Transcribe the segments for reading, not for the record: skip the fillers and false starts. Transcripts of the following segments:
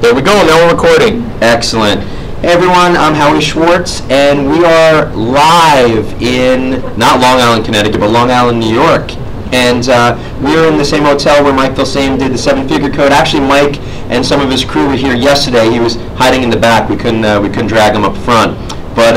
There we go, now we're recording. Excellent. Hey everyone, I'm Howie Schwartz, and we are live in, not Long Island, Connecticut, but Long Island, New York. And we are in the same hotel where Mike Filsaime did the 7-figure code. Actually, Mike and some of his crew were here yesterday. He was hiding in the back. We couldn't drag him up front. But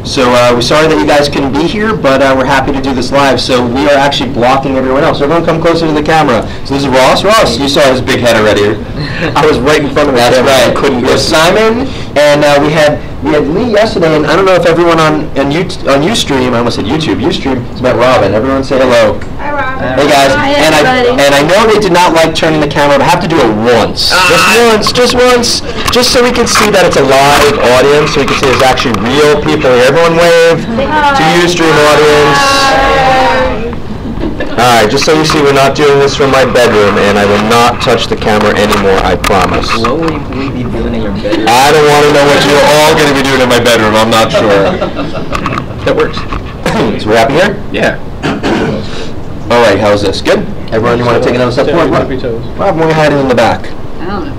so we're sorry that you guys couldn't be here, but we're happy to do this live. So we are actually blocking everyone else. So everyone come closer to the camera. So this is Ross. Ross, you saw his big head already. I was right in front of him. That's right. I couldn't get Simon, and we had Lee yesterday, and I don't know if everyone on Ustream, I almost said YouTube, Ustream, has met Robin. Everyone say hello. Hi, Robin. Hey guys. Hi, and I know they did not like turning the camera, but I have to do it once. Just once, just so we can see that it's a live audience, so we can see there's actually real people here. Everyone wave to Ustream audience. Alright, just so you see, we're not doing this from my bedroom, and I will not touch the camera anymore, I promise. What will you be doing in your bedroom? I don't want to know what you're all going to be doing in my bedroom, I'm not sure. That works. So we're happy here? Yeah. Alright, how's this? Good? Everyone, you want to take another step forward? Rob, we're hiding in the back. I don't know.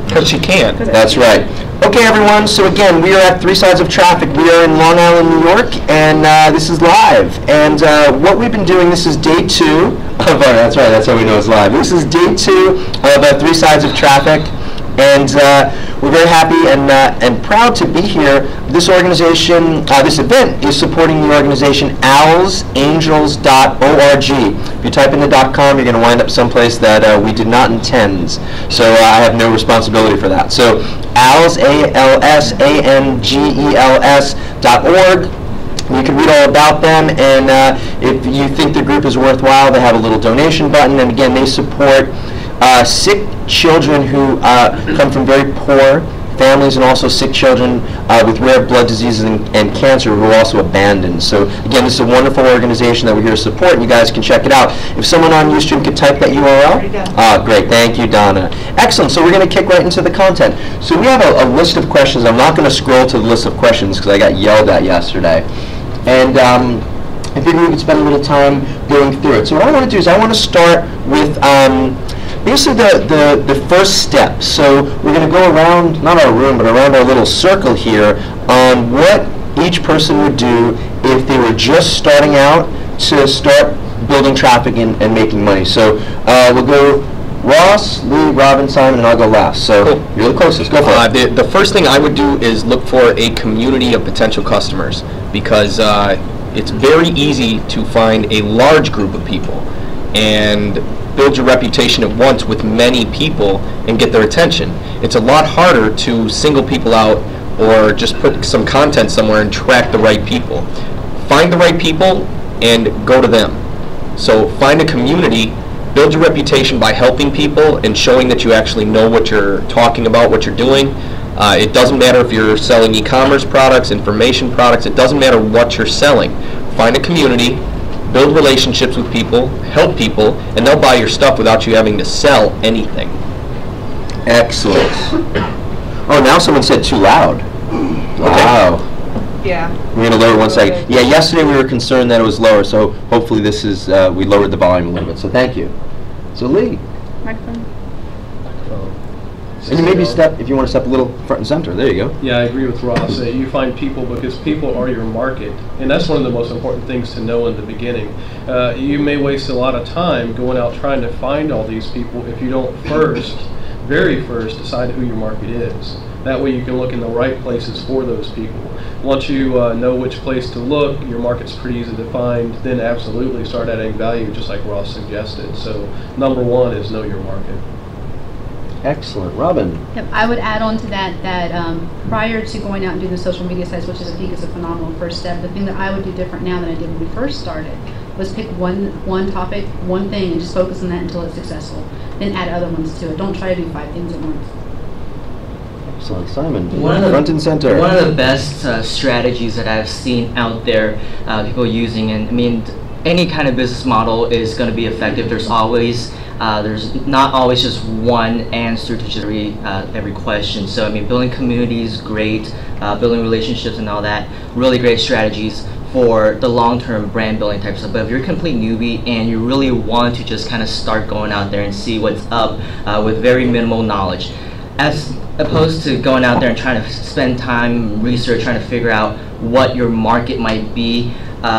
Because she can. That's right. Okay, everyone, so again, we are at Three Sides of Traffic. We are in Long Island, New York, and this is live. And what we've been doing, this is day 2 of that's right, that's how we know it's live. This is day 2 of Three Sides of Traffic, and we're very happy and proud to be here. This organization, this event is supporting the organization owlsangels.org. If you type in the .com, you're going to wind up someplace that we did not intend. So I have no responsibility for that. So owls, ALSANGELS.org. You can read all about them, and if you think the group is worthwhile, they have a little donation button, and again, they support sick children who come from very poor families, and also sick children with rare blood diseases and cancer who are also abandoned. So again, this is a wonderful organization that we're here to support, and you guys can check it out. If someone on Ustream could type that URL. Great, thank you, Donna. Excellent, so we're going to kick right into the content. So we have a list of questions. I'm not going to scroll to the list of questions because I got yelled at yesterday. And I figured we could spend a little time going through it. So what I want to do is I want to start with basically the first step. So we're going to go around, not our room, but around our little circle here on what each person would do if they were just starting out to start building traffic and making money. So we'll go Ross, Lee, Robin, Simon, and I'll go last. So cool. You're the closest. Go for it. The first thing I would do is look for a community of potential customers, because it's very easy to find a large group of people and build your reputation at once with many people and get their attention. It's a lot harder to single people out or just put some content somewhere and track the right people. Find the right people and go to them. So find a community, build your reputation by helping people and showing that you actually know what you're talking about, what you're doing. It doesn't matter if you're selling e-commerce products, information products, it doesn't matter what you're selling. Find a community, build relationships with people, help people, and they'll buy your stuff without you having to sell anything. Excellent. Oh, now someone said too loud. Wow. Okay. Yeah. We're going to lower it 1 second. Yeah, yesterday we were concerned that it was lower, so hopefully this is, we lowered the volume a little bit, so thank you. So Lee. Microphone. And you maybe step, if you want to step a little front and center, there you go. Yeah, I agree with Ross. You find people because people are your market, and that's one of the most important things to know in the beginning. You may waste a lot of time going out trying to find all these people if you don't very first, decide who your market is. That way you can look in the right places for those people. Once you know which place to look, your market's pretty easy to find, then absolutely start adding value just like Ross suggested. So number 1 is know your market. Excellent. Robin? Yep, I would add on to that prior to going out and doing the social media sites, which I think is a phenomenal first step, the thing that I would do different now than I did when we first started was pick one topic, one thing, and just focus on that until it's successful. Then add other ones to it. Don't try to do 5 things at once. Excellent. Simon, front and center. One of the best strategies that I've seen out there, people using, and I mean, any kind of business model is going to be effective. There's not always just one answer to just every question. So I mean, building communities, great. Building relationships and all that, really great strategies for the long-term brand building type stuff. But if you're a complete newbie and you really want to just kind of start going out there and see what's up with very minimal knowledge, as opposed to going out there and trying to spend time research, trying to figure out what your market might be,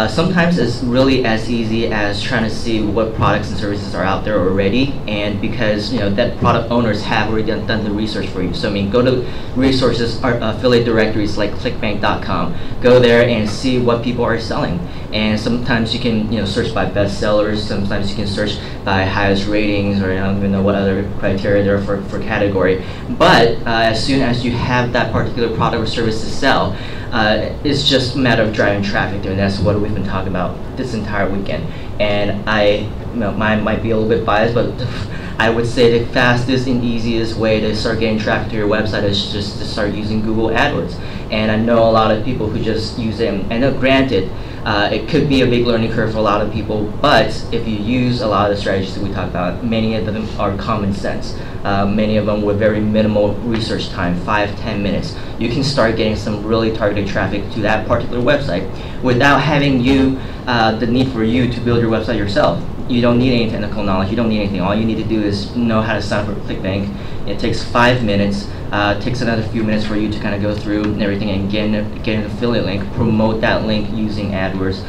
sometimes it's really as easy as trying to see what products and services are out there already, and because that product owners have already done the research for you. So I mean, go to resources, affiliate directories like clickbank.com. Go there and see what people are selling. And sometimes you can search by bestsellers. Sometimes you can search by highest ratings, or I don't even know what other criteria there are for category. But as soon as you have that particular product or service to sell, it's just a matter of driving traffic there, and that's what we've been talking about this entire weekend. And mine might be a little bit biased, but I would say the fastest and easiest way to start getting traffic to your website is just to start using Google AdWords. And I know a lot of people who just use them, and granted, it could be a big learning curve for a lot of people, but if you use a lot of the strategies that we talk about, many of them are common sense. Many of them with very minimal research time, 5-10 minutes. You can start getting some really targeted traffic to that particular website without having the need for you to build your website yourself. You don't need any technical knowledge. You don't need anything. All you need to do is know how to sign up for ClickBank. It takes 5 minutes. Takes another few minutes for you to kind of go through and everything and get an affiliate link, promote that link using AdWords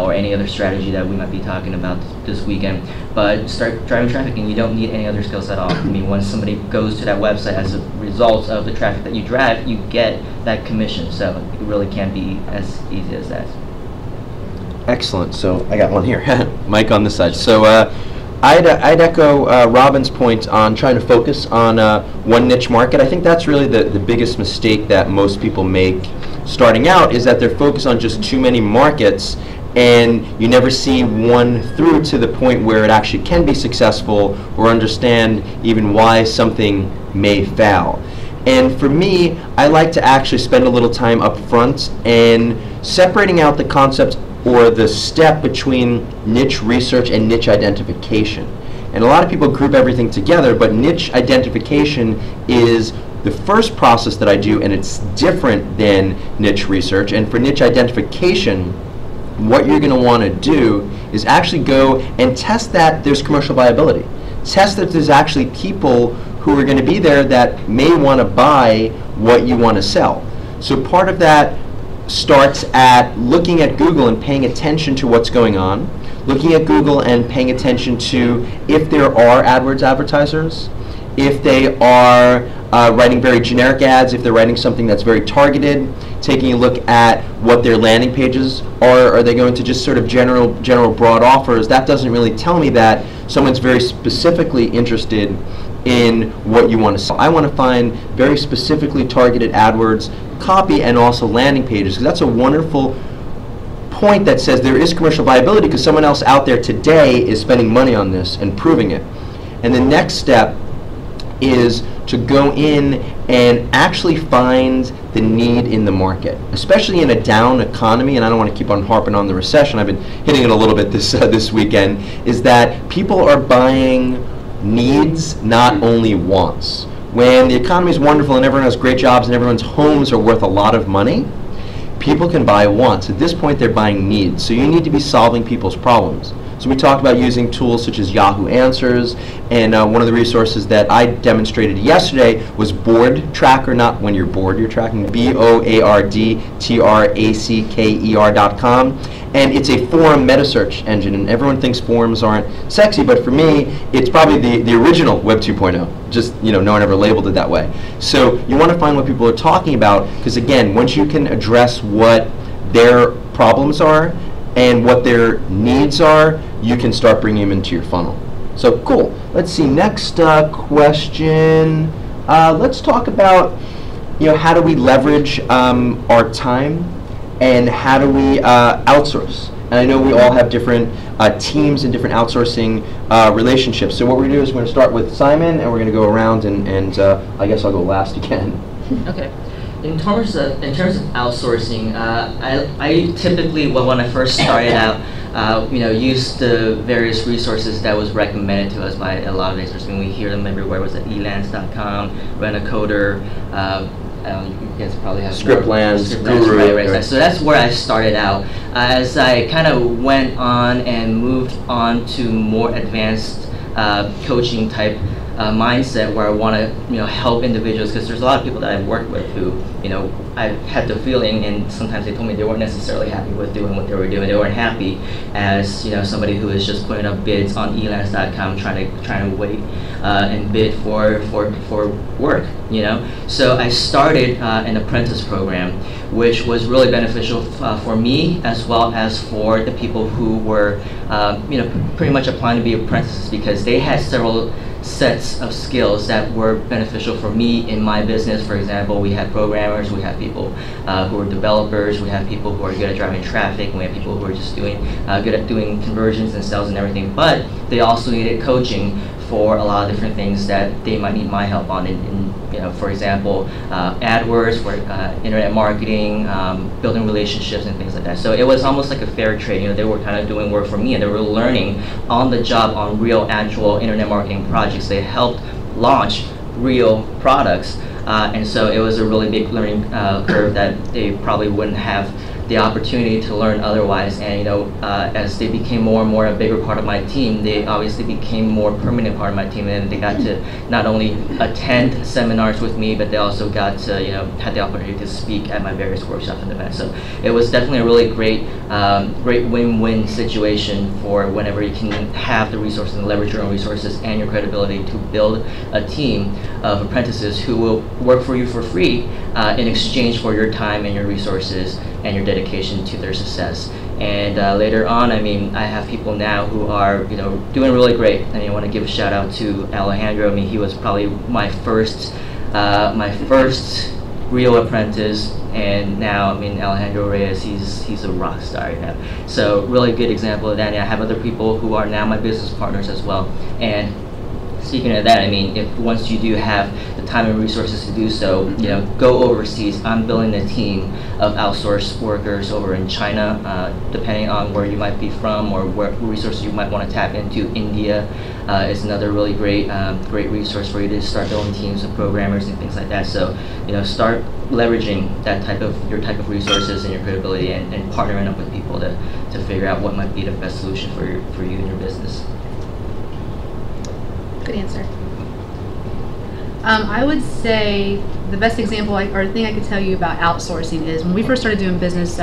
or any other strategy that we might be talking about this weekend. But start driving traffic, and you don't need any other skills at all. I mean, once somebody goes to that website as a result of the traffic that you drive, you get that commission. So it really can't be as easy as that. Excellent. So I got one here. Mike on this side. So I'd echo Robin's point on trying to focus on one niche market. I think that's really the biggest mistake that most people make starting out, is that they're focused on just too many markets, and you never see one through to the point where it actually can be successful, or understand even why something may fail. And for me, I like to actually spend a little time up front and separating out the concept or the step between niche research and niche identification. And a lot of people group everything together, but niche identification is the first process that I do, and it's different than niche research. And for niche identification, what you're going to want to do is actually go and test that there's commercial viability. Test that there's actually people who are going to be there that may want to buy what you want to sell. So part of that starts at looking at Google and paying attention to what's going on, looking at Google and paying attention to if there are AdWords advertisers, if they are writing very generic ads, if they're writing something that's very targeted, taking a look at what their landing pages are. Are they going to just sort of general broad offers? That doesn't really tell me that someone's very specifically interested in what you want to sell. I want to find very specifically targeted AdWords copy and also landing pages, because that's a wonderful point that says there is commercial viability because someone else out there today is spending money on this and proving it. And the next step is to go in and actually find the need in the market, especially in a down economy. And I don't want to keep on harping on the recession. I've been hitting it a little bit this weekend. Is that people are buying needs, not only wants. When the economy is wonderful and everyone has great jobs and everyone's homes are worth a lot of money, people can buy wants. At this point, they're buying needs. So you need to be solving people's problems. So we talked about using tools such as Yahoo Answers, and one of the resources that I demonstrated yesterday was Board Tracker, not when you're bored you're tracking, BOARDTRACKER.com. And it's a forum meta search engine, and everyone thinks forums aren't sexy, but for me, it's probably the original Web 2.0. Just, no one ever labeled it that way. So you want to find what people are talking about, because again, once you can address what their problems are and what their needs are, you can start bringing them into your funnel. So cool. Let's see, next question. Let's talk about, how do we leverage our time, and how do we outsource? And I know we all have different teams and different outsourcing relationships. So what we're going to do is we're going to start with Simon, and we're going to go around, and I guess I'll go last again. Okay. In terms of outsourcing, I typically, when I first started out, used the various resources that was recommended to us by a lot of experts. I mean, we hear them everywhere. Was it elance.com, Rent-A-Coder, you guys probably have Scriptlands, Guru, right. So that's where I started out. As I kind of went on and moved on to more advanced coaching type mindset where I want to help individuals, because there's a lot of people that I've worked with who I've had the feeling, and sometimes they told me they weren't necessarily happy with doing what they were doing. They weren't happy as somebody who is just putting up bids on elance.com trying to wait and bid for work. So I started an apprentice program, which was really beneficial for me as well as for the people who were pretty much applying to be apprentices, because they had several sets of skills that were beneficial for me in my business. For example, we had programmers, we had people who are developers, we have people who are good at driving traffic, we have people who are just good at doing conversions and sales and everything, but they also needed coaching for a lot of different things that they might need my help on. For example, AdWords, for internet marketing, building relationships and things like that. So it was almost like a fair trade. They were kind of doing work for me, and they were learning on the job on real, actual internet marketing projects. They helped launch real products, and so it was a really big learning curve that they probably wouldn't have the opportunity to learn otherwise. And as they became more and more a bigger part of my team, they obviously became more permanent part of my team, and they got to not only attend seminars with me, but they also got to had the opportunity to speak at my various workshops and events. So it was definitely a really great win-win situation for whenever you can have the resources and leverage your own resources and your credibility to build a team of apprentices who will work for you for free in exchange for your time and your resources and your dedication to their success. And later on, I have people now who are doing really great. I want to give a shout out to Alejandro. He was probably my first real apprentice, and now Alejandro Reyes, he's a rock star right now. So really good example of that. And I have other people who are now my business partners as well. And speaking of that, if once you do have the time and resources to do so, go overseas. I'm building a team of outsourced workers over in China, depending on where you might be from or what resources you might want to tap into. India is another really great resource for you to start building teams of programmers and things like that. So, start leveraging your type of resources and your credibility, and partnering up with people to figure out what might be the best solution for you and your business. Good answer. I would say the best example or thing I could tell you about outsourcing is when we first started doing business.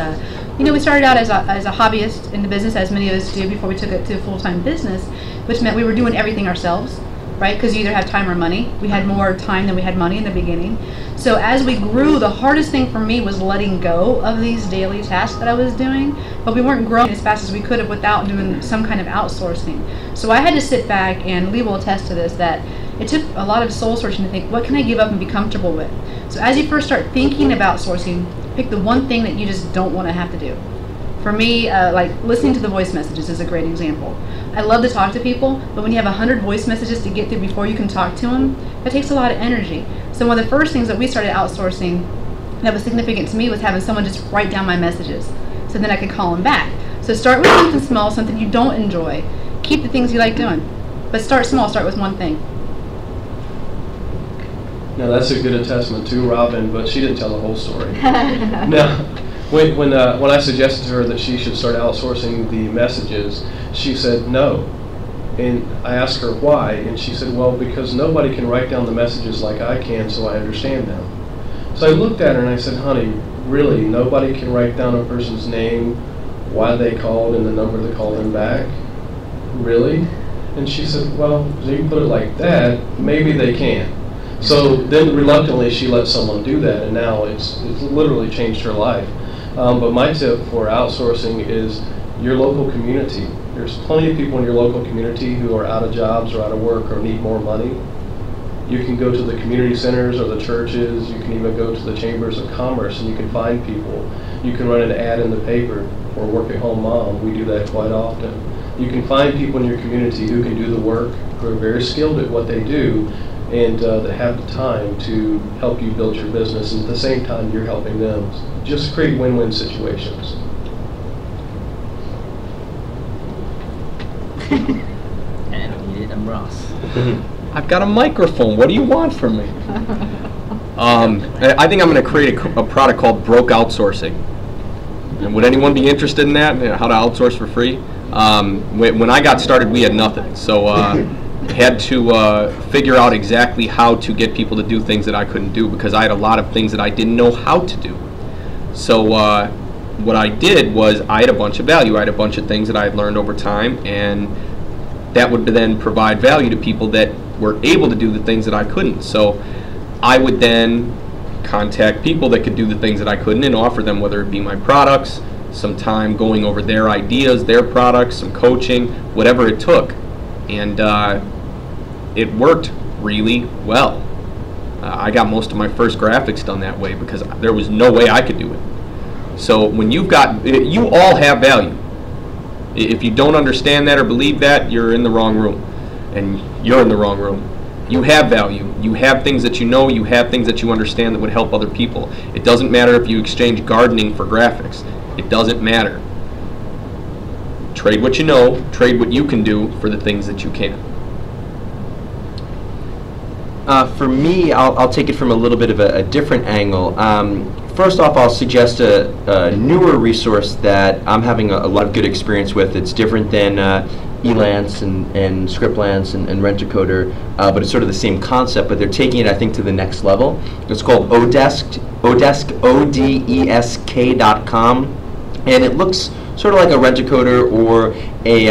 We started out as a hobbyist in the business, as many of us do, before we took it to a full-time business, which meant we were doing everything ourselves, right? Because you either have time or money. We had more time than we had money in the beginning. So as we grew, the hardest thing for me was letting go of these daily tasks that I was doing, but we weren't growing as fast as we could have without doing some kind of outsourcing. So I had to sit back, and Lee will attest to this, that it took a lot of soul searching to think, what can I give up and be comfortable with? So as you first start thinking about outsourcing, pick the one thing that you just don't want to have to do. For me, like listening to the voice messages is a great example. I love to talk to people, but when you have 100 voice messages to get through before you can talk to them, that takes a lot of energy. So one of the first things that we started outsourcing that was significant to me was having someone just write down my messages, so then I could call them back. So start with something small, something you don't enjoy. Keep the things you like doing, but start small, start with one thing. Now that's a good attestament to Robin, but she didn't tell the whole story. Now, when I suggested to her that she should start outsourcing the messages, she said no. And I asked her why, and she said, well, because nobody can write down the messages like I can, so I understand them. So I looked at her and I said, honey, really, nobody can write down a person's name, why they called, and the number that called them back? Really? And she said, well, so you put it like that, maybe they can. So then reluctantly she let someone do that, and now it's literally changed her life. But my tip for outsourcing is your local community. There's plenty of people in your local community who are out of jobs or out of work or need more money. You can go to the community centers or the churches. You can even go to the chambers of commerce and you can find people. You can run an ad in the paper for work-at-home mom. We do that quite often. You can find people in your community who can do the work, who are very skilled at what they do, and that have the time to help you build your business, and at the same time you're helping them. Just create win-win situations. And I'm Ross. I've got a microphone. What do you want from me? I think I'm going to create a product called Broke Outsourcing. And would anyone be interested in that? How to outsource for free? When I got started, we had nothing. So had to figure out exactly how to get people to do things that I couldn't do, because I had a lot of things that I didn't know how to do. So what I did was I had a bunch of value. I had a bunch of things that I had learned over time, and that would then provide value to people that were able to do the things that I couldn't. So I would then contact people that could do the things that I couldn't and offer them, whether it be my products, some time going over their ideas, their products, some coaching, whatever it took. And it worked really well. I got most of my first graphics done that way because there was no way I could do it. So when you all have value. If you don't understand that or believe that, you're in the wrong room. And you're in the wrong room. You have value. You have things that you know. You have things that you understand that would help other people. It doesn't matter if you exchange gardening for graphics. It doesn't matter. Trade what you know. Trade what you can do for the things that you can. For me, I'll take it from a little bit of a different angle. First off, I'll suggest a newer resource that I'm having a lot of good experience with. It's different than Elance and Scriptlance and Rent-A-Coder, but it's sort of the same concept, but they're taking it, I think, to the next level. It's called Odesk, odesk.com, and it looks sort of like a Rent-A-Coder or a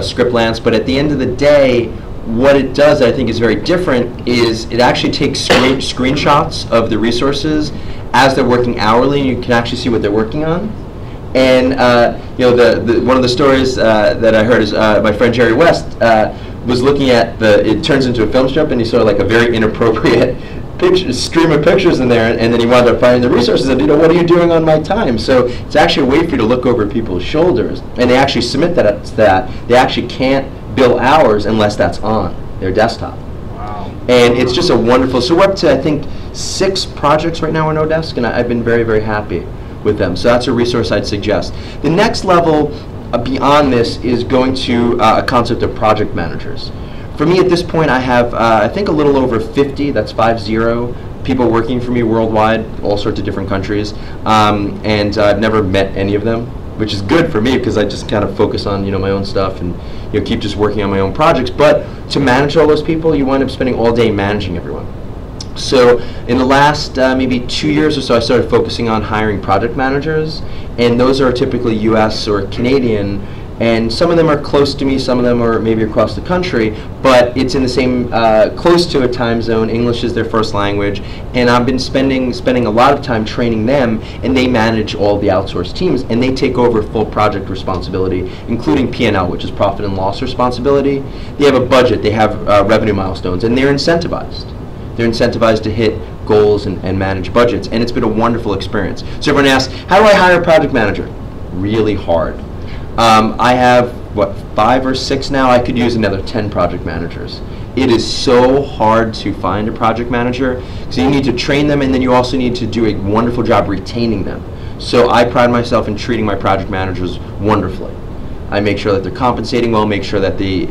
Scriptlance, but at the end of the day, what it does that I think is very different is it actually takes screenshots of the resources as they're working hourly, and you can actually see what they're working on. And one of the stories that I heard is my friend Jerry West was looking at it turns into a film strip, and he saw like a very inappropriate stream of pictures in there, and then he wound up finding the resources and, what are you doing on my time? So it's actually a way for you to look over people's shoulders, and they actually submit that they actually can't bill hours unless that's on their desktop. Wow. And it's just a wonderful, so we're up to, I think, 6 projects right now on Odesk, and I've been very, very happy with them. So that's a resource I'd suggest. The next level beyond this is going to a concept of project managers. For me at this point, I have, I think, a little over 50, that's 50, people working for me worldwide, all sorts of different countries, and I've never met any of them, which is good for me because I just kind of focus on my own stuff and keep just working on my own projects. But to manage all those people, you wind up spending all day managing everyone. So in the last maybe 2 years or so, I started focusing on hiring project managers, and those are typically US or Canadian, and some of them are close to me, some of them are maybe across the country, but it's in the same, close to a time zone. English is their first language, and I've been spending a lot of time training them, and they manage all the outsourced teams, and they take over full project responsibility, including P&L, which is profit and loss responsibility. They have a budget, they have revenue milestones, and they're incentivized. They're incentivized to hit goals and manage budgets, and it's been a wonderful experience. So everyone asks, how do I hire a project manager? Really hard. I have, 5 or 6 now? I could use another 10 project managers. It is so hard to find a project manager, so you need to train them, and then you also need to do a wonderful job retaining them. So I pride myself in treating my project managers wonderfully. I make sure that they're compensating well, make sure that they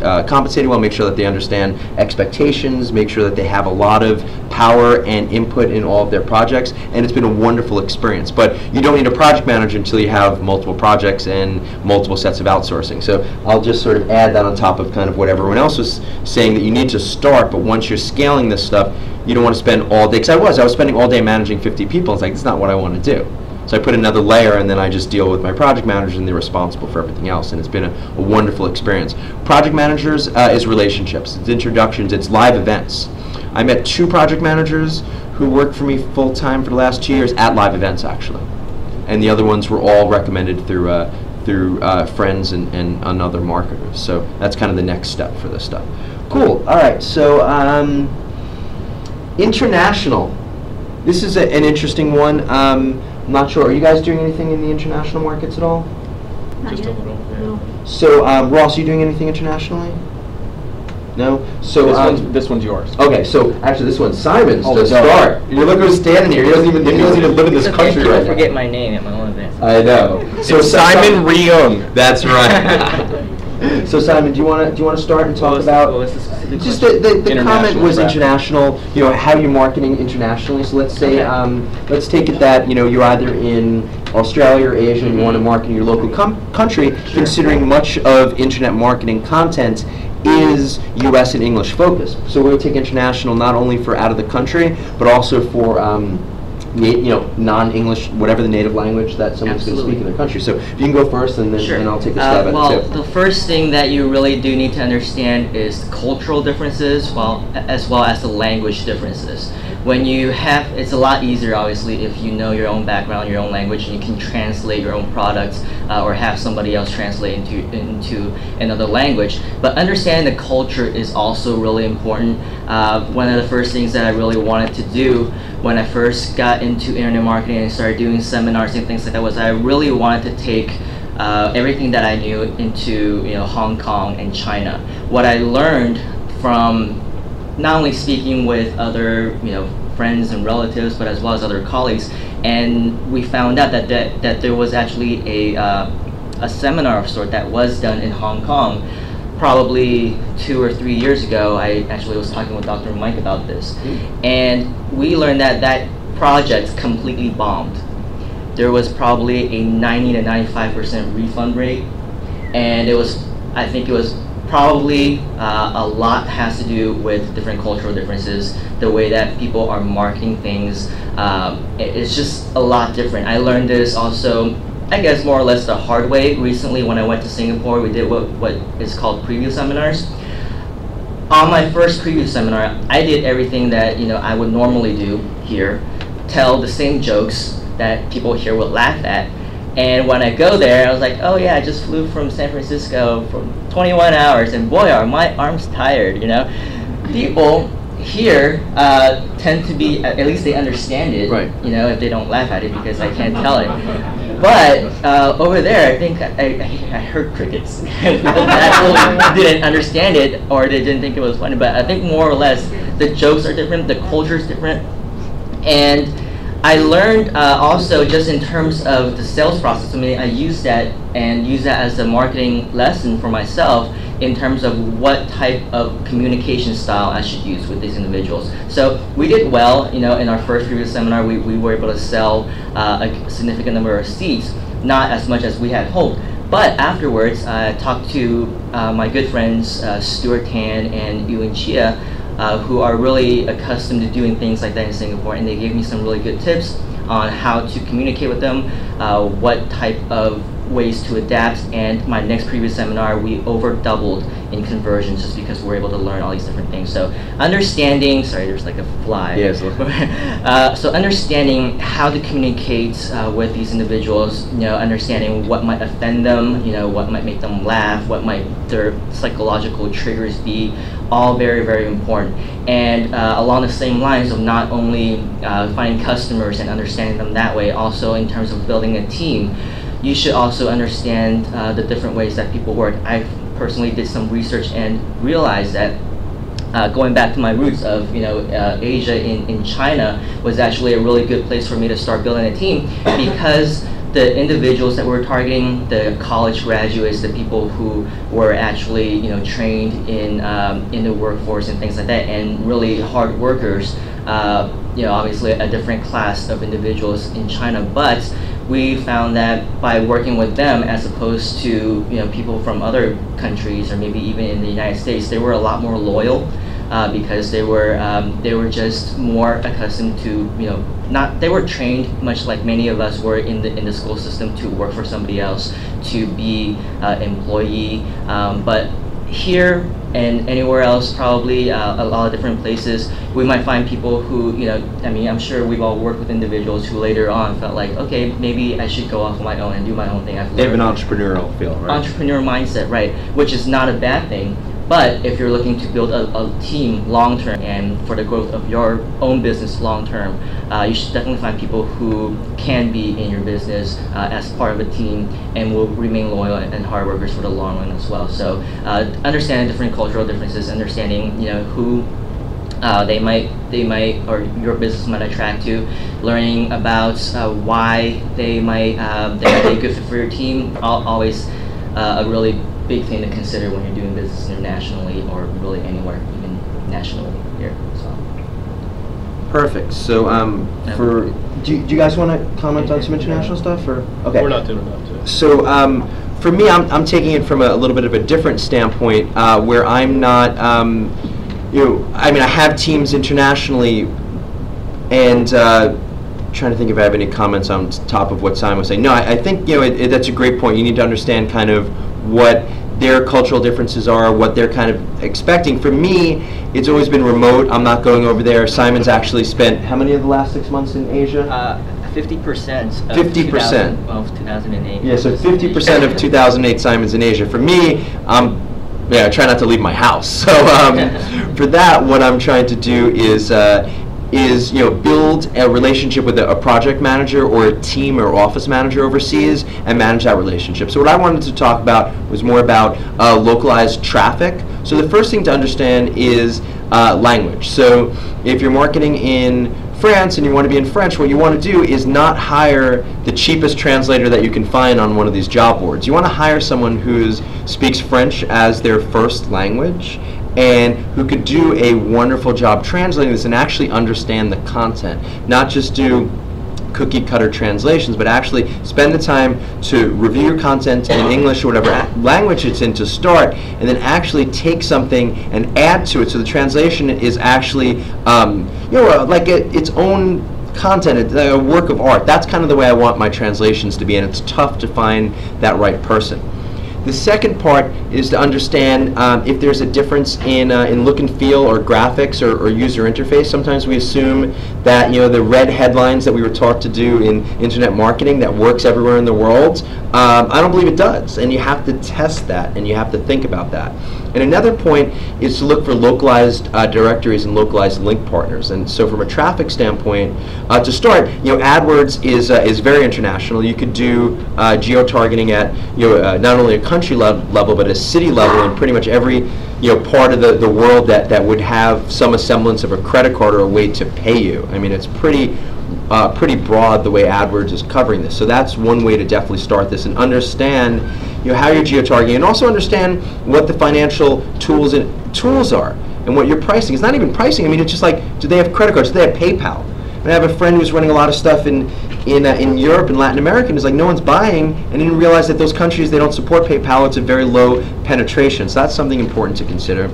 understand expectations, make sure that they have a lot of power and input in all of their projects, and it's been a wonderful experience. But you don't need a project manager until you have multiple projects and multiple sets of outsourcing. So I'll just sort of add that on top of kind of what everyone else was saying, that you need to start, but once you're scaling this stuff, you don't want to spend all day, because I was spending all day managing 50 people. It's like, it's not what I want to do. So I put another layer, and then I just deal with my project managers, and they're responsible for everything else, and it's been a wonderful experience. Project managers is relationships, it's introductions, it's live events. I met 2 project managers who worked for me full-time for the last 2 years at live events, actually. And the other ones were all recommended through friends and other marketers. So that's kind of the next step for this stuff. Cool, all right, so international. This is an interesting one. I'm not sure. Are you guys doing anything in the international markets at all? Just a little. No. So, Ross, are you doing anything internationally? No? So, this one's yours. okay, so actually this one's Simon's to no. start. You look who's standing here. He doesn't even live in this country right I now. forget my name at my own event. I know. So It's Simon Leung. That's right. So Simon, do you want to start and talk about What was the specific just question? the comment was International international, how you're marketing internationally. So let's say, let's take it that, you're either in Australia or Asia and you want to market in your local country, considering much of internet marketing content is U.S. and English focused. So we would take international not only for out of the country, but also for non-English, whatever the native language that someone's going to speak in their country. So if you can go first, and then and I'll take a stab at it too. The first thing that you really do need to understand is cultural differences, as well as the language differences. When you have, it's a lot easier, obviously, if you know your own background, your own language, and you can translate your own products or have somebody else translate into another language. But understanding the culture is also really important. One of the first things that I really wanted to do when I first got into internet marketing and started doing seminars and things like that was I really wanted to take everything that I knew into Hong Kong and China. What I learned from not only speaking with other friends and relatives, but as well as other colleagues, and we found out that there was actually a seminar of sort that was done in Hong Kong probably 2 or 3 years ago. I actually was talking with Dr. Mike about this, and we learned that project completely bombed. There was probably a 90 to 95% refund rate, and I think it was probably a lot has to do with different cultural differences, the way that people are marketing things. It's just a lot different. I learned this also, I guess, more or less the hard way. Recently, when I went to Singapore, we did what is called preview seminars. On my first preview seminar, I did everything that I would normally do here, tell the same jokes that people here would laugh at. And when I go there, I was like, oh yeah, I just flew from San Francisco for 21 hours, and boy, are my arms tired, People here tend to be, at least they understand it, right. If they don't laugh at it, because I can't tell it. But over there, I think I heard crickets. That didn't understand it, or they didn't think it was funny, but I think more or less the jokes are different, the culture is different. And I learned also just in terms of the sales process. I mean, I use that as a marketing lesson for myself in terms of what type of communication style I should use with these individuals. So we did well, in our first previous seminar, we were able to sell a significant number of seats, not as much as we had hoped. But afterwards, I talked to my good friends Stuart Tan and Ewan Chia, who are really accustomed to doing things like that in Singapore, and they gave me some really good tips on how to communicate with them, what type of ways to adapt. And my next previous seminar, we over doubled in conversions just because we're able to learn all these different things. So understanding, sorry, there's like a fly. Yes. So understanding how to communicate with these individuals, understanding what might offend them, what might make them laugh, what might their psychological triggers be, all very, very important. And along the same lines of not only finding customers and understanding them that way, also in terms of building a team, you should also understand the different ways that people work. I personally did some research and realized that going back to my roots of Asia in China was actually a really good place for me to start building a team, because the individuals that we're targeting, the college graduates, the people who were actually trained in the workforce and things like that, and really hard workers, obviously a different class of individuals in China. But we found that by working with them as opposed to people from other countries, or maybe even in the United States, they were a lot more loyal because they were just more accustomed to they were trained much like many of us were in the school system to work for somebody else, to be employee. But here and anywhere else, probably a lot of different places, we might find people who, I'm sure we've all worked with individuals who later on felt like, okay, maybe I should go off on my own and do my own thing. They have an entrepreneurial feel, right? Entrepreneur mindset, right, which is not a bad thing. But if you're looking to build a team long term and for the growth of your own business long term, you should definitely find people who can be in your business as part of a team and will remain loyal and hard workers for the long run as well. So understanding different cultural differences, understanding who they might or your business might attract to, learning about why they might be a good fit for your team. Always a really big thing to consider when you're doing business internationally, or really anywhere, even nationally here. So. Perfect. So, do you guys want to comment on some international stuff, or okay? We're not doing enough to. So, for me, I'm taking it from a little bit of a different standpoint, where I'm not, I mean, I have teams internationally, and trying to think if I have any comments on top of what Simon was saying. No, I think that's a great point. You need to understand kind of what their cultural differences are, what they're kind of expecting. For me, it's always been remote. I'm not going over there. Simon's actually spent how many of the last 6 months in Asia? 50%. 50% of 2008. Yeah, so 50% of 2008 Simon's in Asia. For me, I try not to leave my house. So for that, what I'm trying to do is build a relationship with a project manager or a team or office manager overseas and manage that relationship. So what I wanted to talk about was more about localized traffic. So the first thing to understand is language. So if you're marketing in France and you want to be in French, what you want to do is not hire the cheapest translator that you can find on one of these job boards. You want to hire someone who speaks French as their first language and who could do a wonderful job translating this and actually understand the content, not just do cookie cutter translations, but actually spend the time to review your content in English or whatever language it's in to start, and then actually take something and add to it so the translation is actually like its own content, a work of art. That's kind of the way I want my translations to be, and it's tough to find that right person. The second part is to understand if there's a difference in look and feel or graphics or user interface. Sometimes we assume that the red headlines that we were taught to do in internet marketing that works everywhere in the world. I don't believe it does, and you have to test that and you have to think about that. And another point is to look for localized directories and localized link partners. And so from a traffic standpoint, to start, AdWords is very international. You could do geo-targeting at not only a country level but a city level in pretty much every part of the world that would have some semblance of a credit card or a way to pay you. I mean, it's pretty broad the way AdWords is covering this. So that's one way to definitely start this and understand how you're geo-targeting, and also understand what the financial tools are and what your pricing. It's not even pricing. I mean, it's just like, do they have credit cards? Do they have PayPal? And I have a friend who's running a lot of stuff in Europe and Latin America, and is like, no one's buying, and didn't realize that those countries, they don't support PayPal. It's a very low penetration. So that's something important to consider.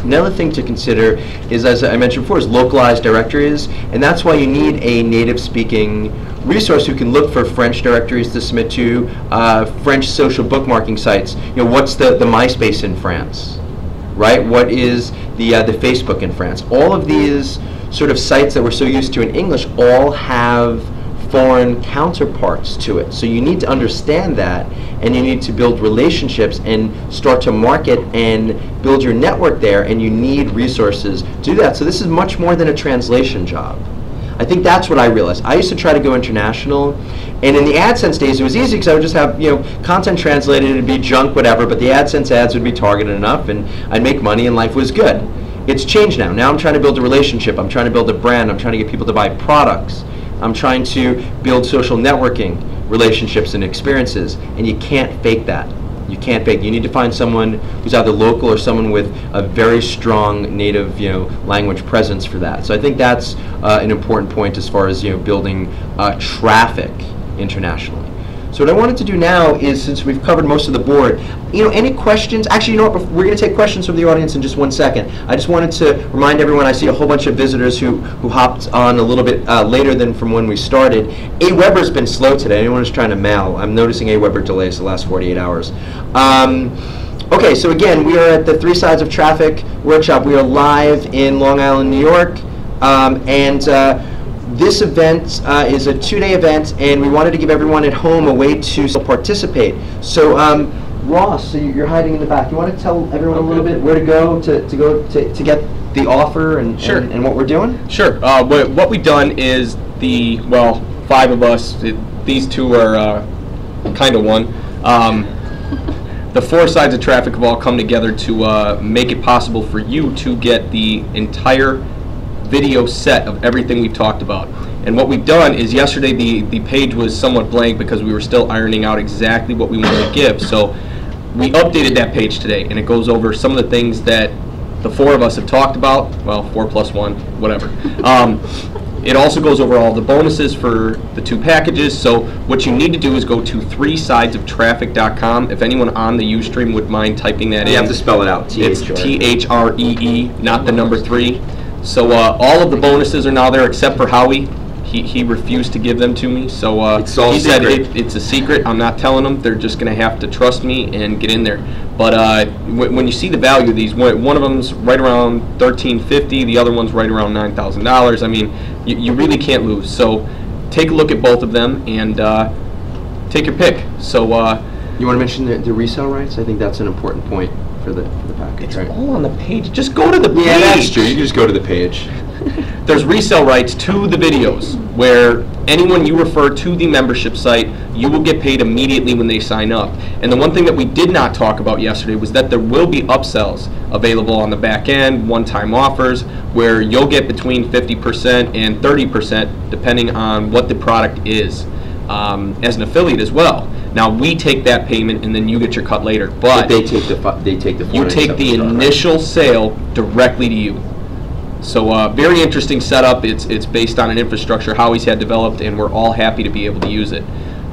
Another thing to consider is, as I mentioned before, is localized directories, and that's why you need a native-speaking resource who can look for French directories to submit to, French social bookmarking sites. What's the MySpace in France, right? What is the Facebook in France? All of these sort of sites that we're so used to in English all have foreign counterparts to it. So you need to understand that, and you need to build relationships and start to market and build your network there, and you need resources to do that. So this is much more than a translation job. I think that's what I realized. I used to try to go international, and in the AdSense days it was easy because I would just have content translated, it'd be junk, whatever, but the AdSense ads would be targeted enough and I'd make money and life was good. It's changed now. Now I'm trying to build a relationship, I'm trying to build a brand, I'm trying to get people to buy products. I'm trying to build social networking relationships and experiences, and you can't fake that. You can't fake. You need to find someone who's either local or someone with a very strong native, language presence for that. So I think that's an important point as far as building traffic internationally. So what I wanted to do now is, since we've covered most of the board, any questions? Actually, what? We're going to take questions from the audience in just 1 second. I just wanted to remind everyone, I see a whole bunch of visitors who hopped on a little bit later than from when we started. AWeber's been slow today. Anyone who's trying to mail, I'm noticing AWeber delays the last 48 hours. Okay, so again, we are at the Three Sides of Traffic workshop. We are live in Long Island, New York, this event is a 2-day event, and we wanted to give everyone at home a way to participate. So, Ross, so you're hiding in the back. You want to tell everyone a little bit where to go to get the offer and, sure. and what we're doing? Sure. What we've done is 5 of us. These two are kind of one. The 4 sides of traffic have all come together to make it possible for you to get the entire video set of everything we talked about. And what we've done is, yesterday the page was somewhat blank because we were still ironing out exactly what we wanted to give. So we updated that page today, and it goes over some of the things that the 4 of us have talked about. Well, 4 plus 1, whatever. It also goes over all the bonuses for the 2 packages. So what you need to do is go to 3sidesoftraffic.com. If anyone on the Ustream would mind typing that in. You have to spell it out. It's T-H-R-E-E, not the number 3. So all of the bonuses are now there except for Howie. He refused to give them to me. So he said it's a secret. I'm not telling them. They're just going to have to trust me and get in there. But when you see the value of these, one of them's right around $1,350. The other one's right around $9,000. I mean, you really can't lose. So take a look at both of them and take your pick. So you want to mention the resale rights? I think that's an important point for the package. It's all on the page. Just go to the page. Yeah, that's true. You can just go to the page. There's resale rights to the videos where anyone you refer to the membership site, you will get paid immediately when they sign up. And the one thing that we did not talk about yesterday was that there will be upsells available on the back end, one-time offers, where you'll get between 50% and 30% depending on what the product is, as an affiliate as well. Now we take that payment and then you get your cut later. But they take the you take the initial sale directly to you. So very interesting setup. It's based on an infrastructure Howie's had developed, and we're all happy to be able to use it.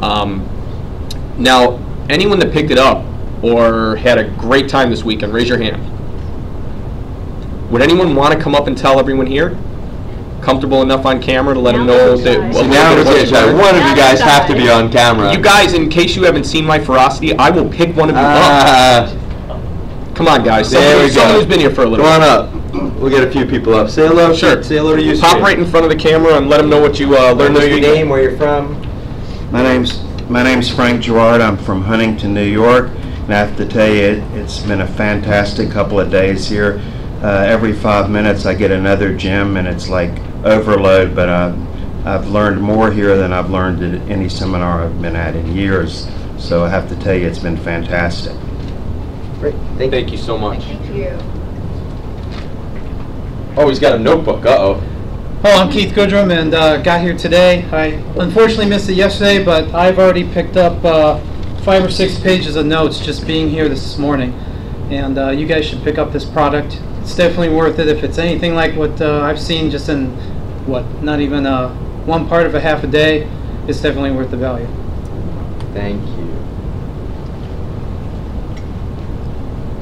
Now, anyone that picked it up or had a great time this weekend, raise your hand. Would anyone want to come up and tell everyone here? Comfortable enough on camera to let them know that one of you guys have to be on camera. You guys, in case you haven't seen my ferocity, I will pick one of you up. Come on, guys. Someone who's been here for a little. Come on up. We'll get a few people up. Say hello. Sure. Say hello to you. Pop right in front of the camera and let them know what you learned this week. Your name, where you're from. My name's Frank Gerard. I'm from Huntington, New York, and I have to tell you, it's been a fantastic couple of days here. Every 5 minutes I get another gem, and it's like overload. But I've learned more here than I've learned at any seminar I've been at in years. So I have to tell you, it's been fantastic. Great. Thank you so much. Thank you. Oh, he's got a notebook. Uh-oh. Oh, I'm Keith Goodrum, and got here today. I unfortunately missed it yesterday, but I've already picked up 5 or 6 pages of notes just being here this morning. And you guys should pick up this product. It's definitely worth it. If it's anything like what I've seen just in, not even one part of a half a day, it's definitely worth the value. Thank you.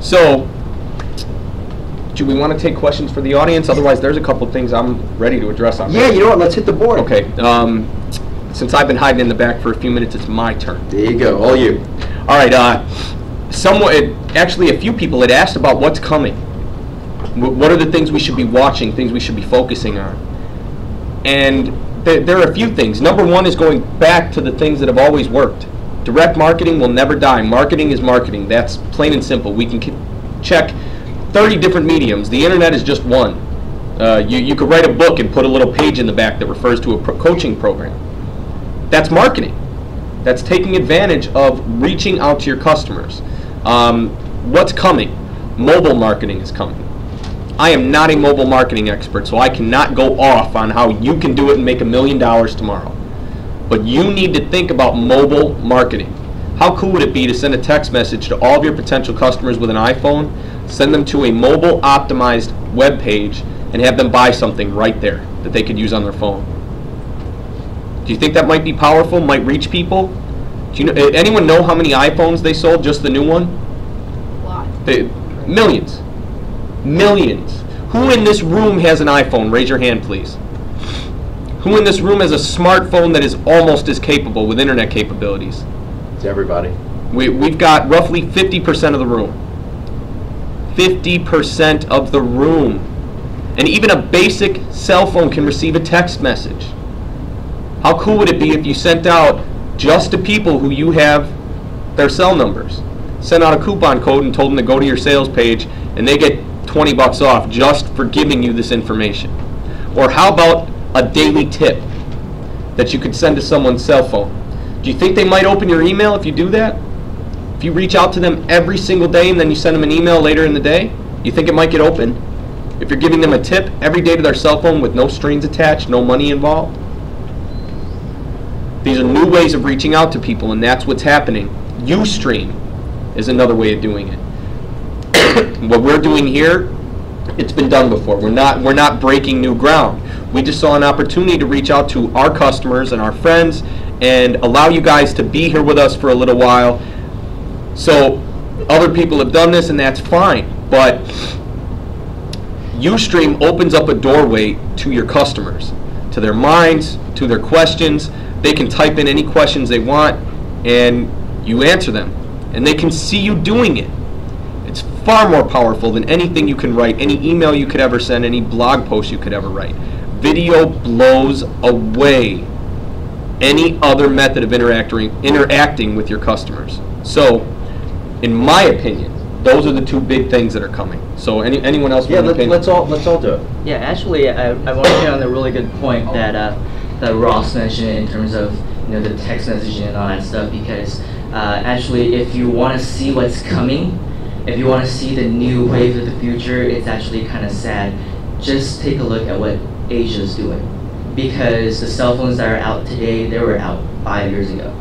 So, do we want to take questions for the audience? Otherwise, there's a couple of things I'm ready to address on. Yeah, you know what? Let's hit the board. Okay. Since I've been hiding in the back for a few minutes, it's my turn. There you go. All you. All right. Actually, a few people had asked about what's coming. What are the things we should be watching, things we should be focusing on? And there are a few things. Number one is going back to the things that have always worked. Direct marketing will never die. Marketing is marketing. That's plain and simple. We can check 30 different mediums. The internet is just one. You could write a book and put a little page in the back that refers to a coaching program. That's marketing. That's taking advantage of reaching out to your customers. What's coming? Mobile marketing is coming. I am not a mobile marketing expert, so I cannot go off on how you can do it and make $1 million tomorrow. But you need to think about mobile marketing. How cool would it be to send a text message to all of your potential customers with an iPhone, send them to a mobile optimized web page, and have them buy something right there that they could use on their phone? Do you think that might be powerful, might reach people? Do you know, anyone know how many iPhones they sold, just the new one? A lot. Millions. Millions. Who in this room has an iPhone? Raise your hand, please. Who in this room has a smartphone that is almost as capable with internet capabilities? It's everybody. We've got roughly 50% of the room. 50% of the room. And even a basic cell phone can receive a text message. How cool would it be if you sent out just to people who you have their cell numbers? Sent out a coupon code and told them to go to your sales page and they get $20 off just for giving you this information. Or how about a daily tip that you could send to someone's cell phone? Do you think they might open your email if you do that? If you reach out to them every single day and then you send them an email later in the day, you think it might get open? If you're giving them a tip every day to their cell phone with no strings attached, no money involved? These are new ways of reaching out to people, and that's what's happening. Ustream is another way of doing it. What we're doing here, it's been done before. We're not breaking new ground. We just saw an opportunity to reach out to our customers and our friends and allow you guys to be here with us for a little while. So other people have done this, and that's fine, but Ustream opens up a doorway to your customers, to their minds, to their questions. They can type in any questions they want, and you answer them, and they can see you doing it. It's far more powerful than anything you can write, any email you could ever send, any blog post you could ever write. Video blows away any other method of interacting with your customers. So, in my opinion, those are the two big things that are coming. So, anyone else? Yeah, let's all do it. Yeah, actually, I want to hit on a really good point that that Ross mentioned in terms of the text messaging and all that stuff. Because actually, if you want to see what's coming, if you want to see the new wave of the future, it's actually kind of sad. Just take a look at what Asia's doing. Because the cell phones that are out today, they were out 5 years ago.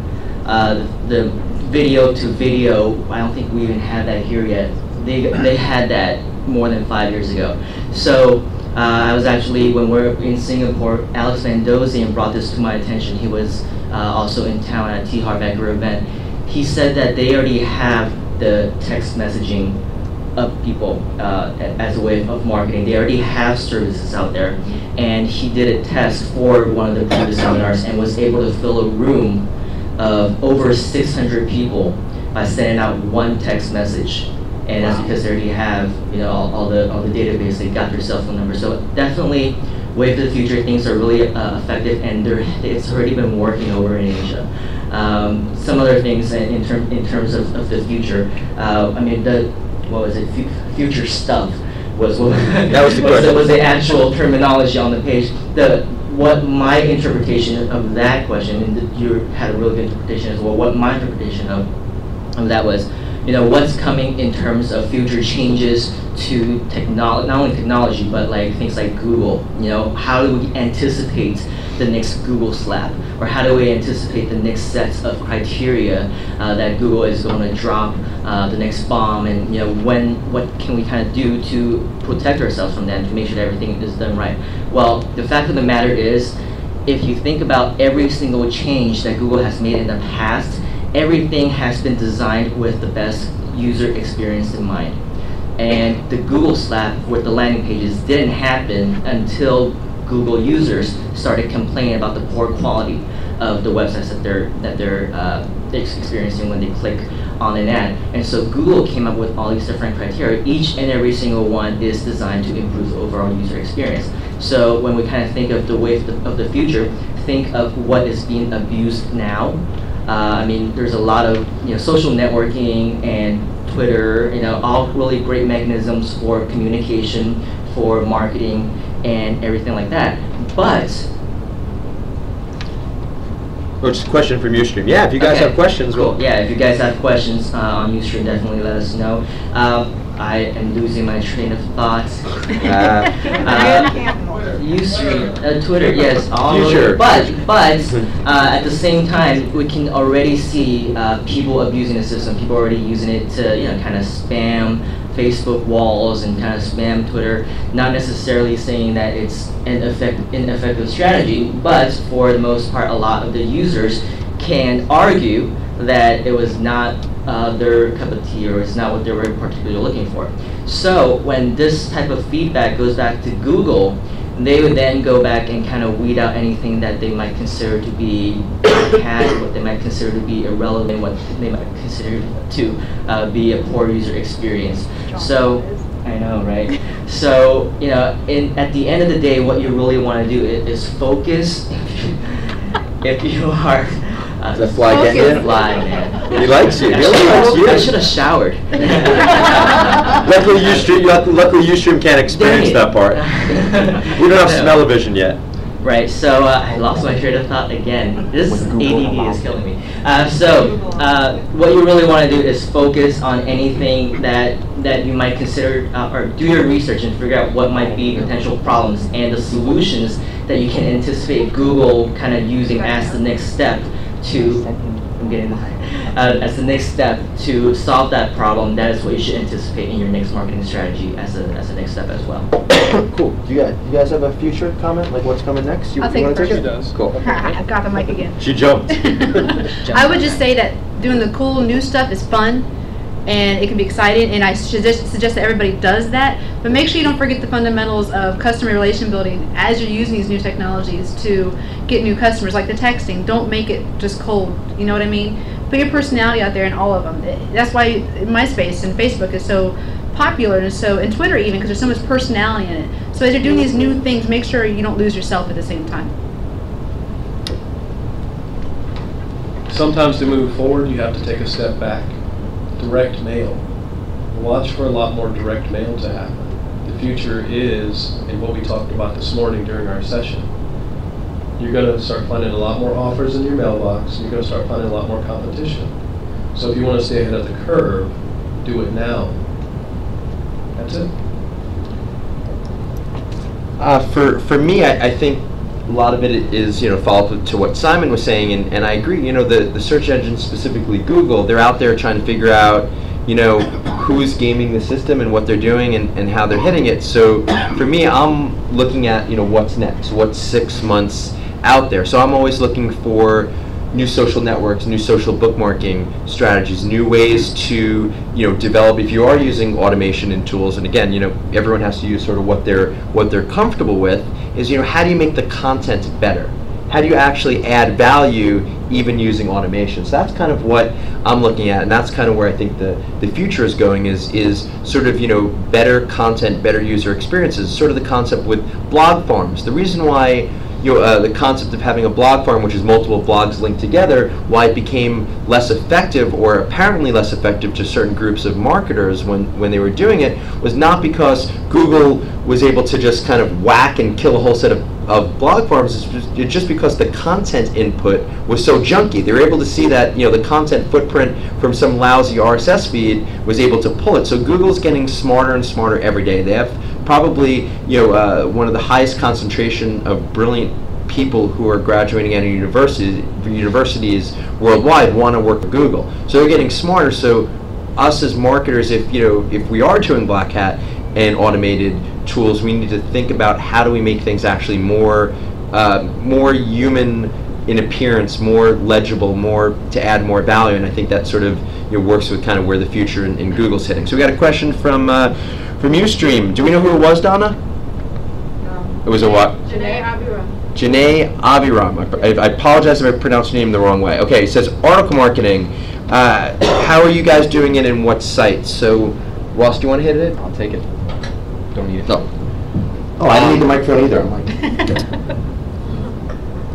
The video to video, I don't think we even had that here yet. They had that more than 5 years ago. So I was actually, when we're in Singapore, Alex Mendozian brought this to my attention. He was also in town at T Harbecker event. He said that they already have the text messaging of people as a way of marketing. They already have services out there, and he did a test for one of the previous seminars and was able to fill a room of over 600 people by sending out one text message. And that's because they already have all the database. They got their cell phone number. So definitely, Wave of the Future things are really effective, and it's already been working over in Asia. Some other things in terms of the future. I mean, what was it? Future stuff was what that was the question. Was the actual terminology on the page. What my interpretation of that question, and you had a really good interpretation as well. What my interpretation of that was, what's coming in terms of future changes to technology, not only technology, but like things like Google. How do we anticipate the next Google slap, or how do we anticipate the next sets of criteria that Google is going to drop, the next bomb, and what can we kind of do to protect ourselves from that, to make sure that everything is done right. Well, the fact of the matter is, if you think about every single change that Google has made in the past, everything has been designed with the best user experience in mind. And the Google slap with the landing pages didn't happen until Google users started complaining about the poor quality of the websites that they're experiencing when they click on an ad. And so Google came up with all these different criteria. Each and every single one is designed to improve the overall user experience. So when we kind of think of the wave of the future, think of what is being abused now. I mean, there's a lot of social networking and Twitter, all really great mechanisms for communication, for marketing, and everything like that. But just a question from Ustream. Yeah, if you guys have questions, cool. Yeah, if you guys have questions on Ustream, definitely let us know. I am losing my train of thought. Ustream, Twitter, yes, all sure. But at the same time, we can already see people abusing the system. People already using it to kind of spam Facebook walls and kind of spam Twitter. Not necessarily saying that it's an ineffective strategy, but for the most part, a lot of the users can argue that it was not their cup of tea, or it's not what they were particularly looking for. So when this type of feedback goes back to Google, they would then go back and kind of weed out anything that they might consider to be bad, what they might consider to be irrelevant, what they might consider to be a poor user experience. So, I know, right? So, at the end of the day, what you really want to do is focus. If you are is that fly getting you? Fly, man. He likes you. He likes you. I should have showered. Luckily, Ustream can't experience that part. We don't have smell-o-vision yet. Right, so I lost my train of thought again. This ADD is killing me. So what you really want to do is focus on anything that you might consider, or do your research and figure out what might be potential problems and the solutions that you can anticipate Google kind of using as the next step to I'm getting as the next step to solve that problem. That is what you should anticipate in your next marketing strategy as a next step as well. Cool. Do you guys have a future comment, like what's coming next? I'll take it first. She does. Cool. I've got the mic again. She jumped. I would just say that doing the cool new stuff is fun, and it can be exciting, and I suggest that everybody does that, but make sure you don't forget the fundamentals of customer relation building as you're using these new technologies to get new customers, like the texting. Don't make it just cold, you know what I mean? Put your personality out there in all of them. That's why MySpace and Facebook is so popular, and Twitter even, because there's so much personality in it. So as you're doing these new things, make sure you don't lose yourself at the same time. Sometimes to move forward, you have to take a step back. Direct mail. Watch for a lot more direct mail to happen. The future is, in what we talked about this morning during our session, you're going to start finding a lot more offers in your mailbox. You're going to start finding a lot more competition. So if you want to stay ahead of the curve, do it now. That's it. For me, I think a lot of it is, follow up to what Simon was saying, and I agree. The search engines, specifically Google, they're out there trying to figure out, who's gaming the system and what they're doing and how they're hitting it. So for me, I'm looking at, what's next, what's 6 months out there. So I'm always looking for new social networks, new social bookmarking strategies, new ways to develop. If you are using automation and tools, and again, everyone has to use sort of what they're comfortable with. Is how do you make the content better? How do you actually add value even using automation? So that's kind of what I'm looking at, and that's kind of where I think the future is going. Is sort of better content, better user experiences. Sort of the concept with blog farms. The reason why the concept of having a blog farm, which is multiple blogs linked together, why it became less effective, or apparently less effective to certain groups of marketers when they were doing it, was not because Google was able to just kind of whack and kill a whole set of blog farms. It's just because the content input was so junky. They were able to see that the content footprint from some lousy RSS feed was able to pull it. So Google's getting smarter and smarter every day. They have probably one of the highest concentration of brilliant people who are graduating out of universities worldwide want to work with Google. So they're getting smarter. So us as marketers, if we are doing black hat and automated tools, we need to think about how do we make things actually more human in appearance, more legible, more to add more value. And I think that sort of works with kind of where the future in Google's hitting. So we got a question from Ustream. Do we know who it was, Donna? No. It was a what? Janae Abiram. Janae Abiram. I apologize if I pronounced your name the wrong way. Okay, it says article marketing. How are you guys doing it and what sites? So, Ross, do you want to hit it? I'll take it. Don't need it. No. Oh, I didn't need the microphone either. I'm like.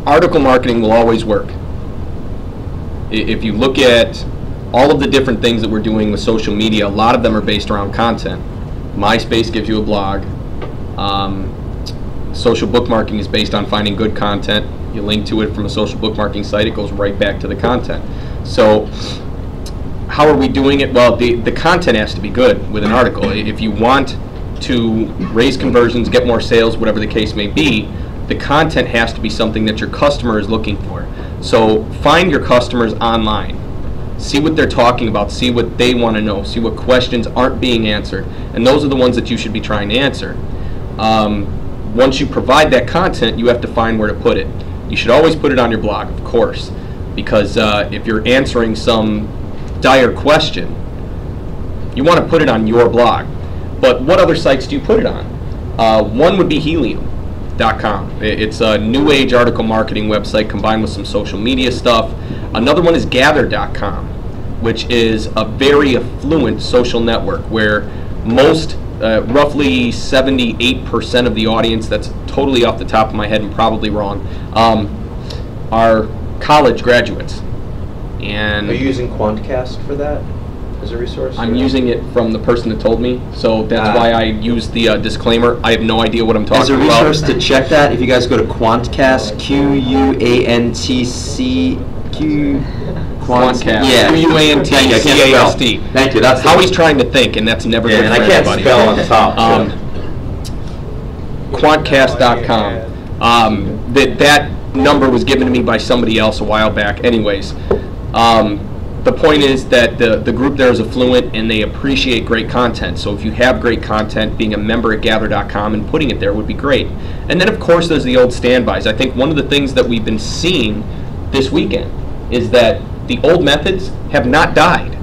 Article marketing will always work. If you look at all of the different things that we're doing with social media, a lot of them are based around content. MySpace gives you a blog. Social bookmarking is based on finding good content. You link to it from a social bookmarking site, it goes right back to the content. So how are we doing it? Well, the content has to be good with an article. If you want to raise conversions, get more sales, whatever the case may be, the content has to be something that your customer is looking for. So find your customers online. See what they're talking about, see what they want to know, see what questions aren't being answered. And those are the ones that you should be trying to answer. Once you provide that content, you have to find where to put it. You should always put it on your blog, of course, because if you're answering some dire question, you want to put it on your blog. But what other sites do you put it on? One would be Helium.com. It's a new age article marketing website combined with some social media stuff. Another one is Gather.com, which is a very affluent social network where most, roughly 78% of the audience, that's totally off the top of my head and probably wrong, are college graduates. And are you using Quantcast for that as a resource? I'm using it from the person that told me, so that's why I used the disclaimer. I have no idea what I'm talking about. As a resource to check that, if you guys go to Quantcast, Quantcast. Quantcast. Yeah. Quantcast. Thank you. That's Howie's trying to think, and that's never good for I can't anybody. spell on the top. Quantcast.com. That number was given to me by somebody else a while back. Anyways, The point is that the group there is affluent and they appreciate great content. So if you have great content, being a member at gather.com and putting it there would be great. And then of course there's the old standbys. I think one of the things that we've been seeing this weekend is that the old methods have not died.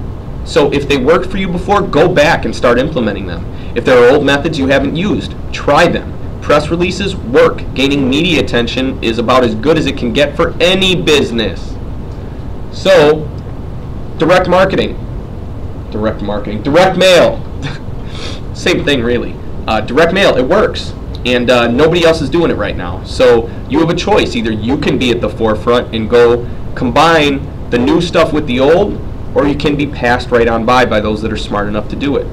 So if they worked for you before, go back and start implementing them. If there are old methods you haven't used, try them. Press releases work. Gaining media attention is about as good as it can get for any business. So, direct marketing, direct mail, same thing really. Direct mail, it works, and nobody else is doing it right now. So you have a choice. Either you can be at the forefront and go combine the new stuff with the old, or you can be passed right on by those that are smart enough to do it.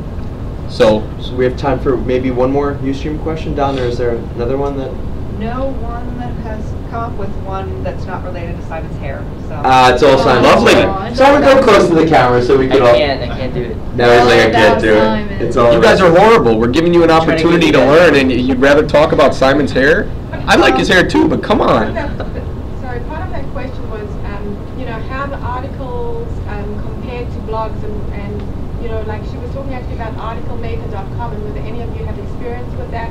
So we have time for maybe one more Ustream question. Donna, is there another one that? No one that has come up with one that's not related to Simon's hair. So. It's all Simon. Lovely. Simon, go close to the camera so we can all. I can't do it. No, he's like, I can't do it. It's all. You guys are horrible. We're giving you an opportunity to learn, and you'd rather talk about Simon's hair? I like his hair too, but come on. Sorry, part of that question was, you know, how the articles compared to blogs and you know, like she was talking actually about articlemaker.com, and whether any of you have experience with that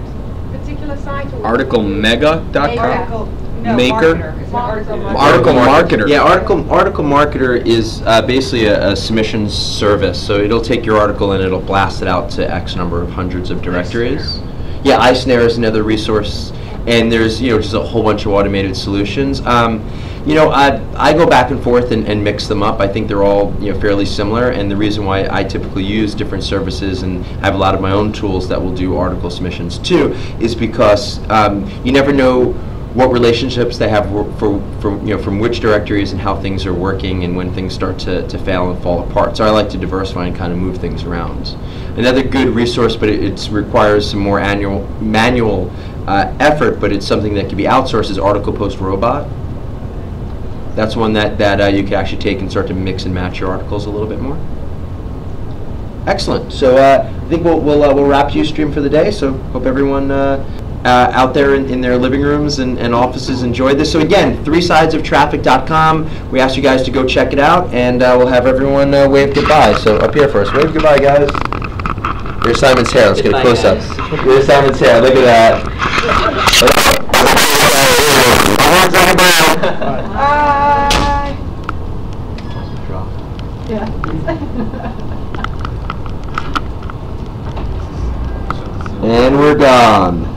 particular site? Or Articlemega.com? No, Maker? Article Marketer. Yeah, Article Marketer is basically a submissions service. So it'll take your article and it'll blast it out to X number of hundreds of directories. Yeah, iSnare is another resource, and there's just a whole bunch of automated solutions. I go back and forth and mix them up. I think they're all fairly similar, and the reason why I typically use different services and I have a lot of my own tools that will do article submissions too is because you never know what relationships they have from which directories and how things are working and when things start to fail and fall apart. So I like to diversify and kind of move things around. Another good resource, but it requires some more manual effort, but it's something that can be outsourced, is Article Post Robot. That's one that you can actually take and start to mix and match your articles a little bit more. Excellent. So I think we'll wrap Ustream for the day. So hope everyone out there in their living rooms and offices enjoyed this. So again, 3sidesofttraffic.com. We ask you guys to go check it out, and we'll have everyone wave goodbye. So up here first, wave goodbye, guys. Here's Simon's hair. Let's get a close up. Here's Simon's hair. Look at that. And we're gone.